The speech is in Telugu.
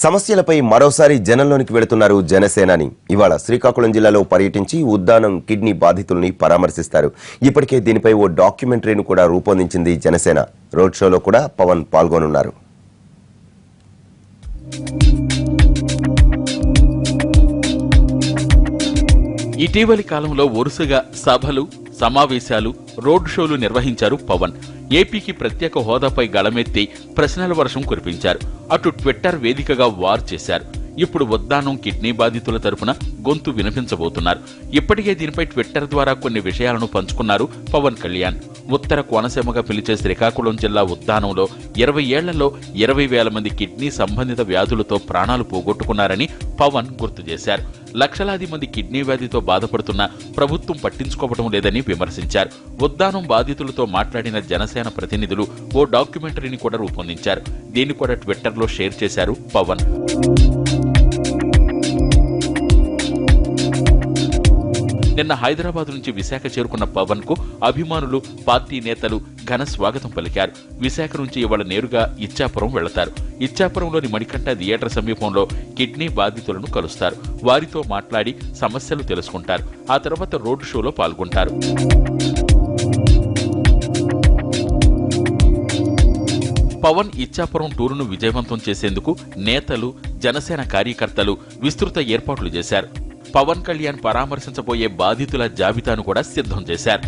సమస్యలపై మరోసారి జనంలోనికి వెళుతున్నారు జనసేనాని. ఇవాళ శ్రీకాకుళం జిల్లాలో పర్యటించి ఉద్దానం కిడ్నీ బాధితుల్ని పరామర్శిస్తారు. ఇప్పటికే దీనిపై ఓ డాక్యుమెంటరీని కూడా రూపొందించింది జనసేన. రోడ్ షోలో కూడా పవన్ పాల్గొనున్నారు. ఇటీవలి కాలంలో వరుసగా సభలు, సమావేశాలు, రోడ్ షోలు నిర్వహించారు పవన్. ఏపీకి ప్రత్యేక హోదాపై గళమెత్తి ప్రశ్నల వర్షం కురిపించారు. అటు ట్విట్టర్ వేదికగా వార్ చేశారు. ఇప్పుడు ఉద్దానం కిడ్నీ బాధితుల తరపున గొంతు వినిపించబోతున్నారు. ఇప్పటికే దీనిపై ట్విట్టర్ ద్వారా కొన్ని విషయాలను పంచుకున్నారు పవన్ కళ్యాణ్. ఉత్తర కోనసీమగా పిలిచే శ్రీకాకుళం జిల్లా ఉద్దానంలో 20 ఏళ్లలో 20,000 మంది కిడ్నీ సంబంధిత వ్యాధులతో ప్రాణాలు పోగొట్టుకున్నారని పవన్ గుర్తు చేశారు. లక్షలాది మంది కిడ్నీ వ్యాధితో బాధపడుతున్నా ప్రభుత్వం పట్టించుకోవడం లేదని విమర్శించారు. ఉద్దానం బాధితులతో మాట్లాడిన జనసేన ప్రతినిధులు ఓ డాక్యుమెంటరీని కూడా రూపొందించారు. దీన్ని కూడా ట్విట్టర్లో షేర్ చేశారు పవన్. నిన్న హైదరాబాద్ నుంచి విశాఖ చేరుకున్న పవన్ కు అభిమానులు, పార్టీ నేతలు ఘన స్వాగతం పలికారు. విశాఖ నుంచి ఇవాళ నేరుగా ఇచ్చాపురం వెళతారు. ఇచ్చాపురంలోని మణికంఠ థియేటర్ సమీపంలో కిడ్నీ బాధితులను కలుస్తారు. వారితో మాట్లాడి సమస్యలు తెలుసుకుంటారు. ఆ తర్వాత రోడ్ షోలో పాల్గొంటారు. పవన్ ఇచ్చాపురం టూరును విజయవంతం చేసేందుకు నేతలు, జనసేన కార్యకర్తలు విస్తృత ఏర్పాట్లు చేశారు. పవన్ కళ్యాణ్ పరామర్శించబోయే బాధితుల జాబితాను కూడా సిద్ధం చేశారు.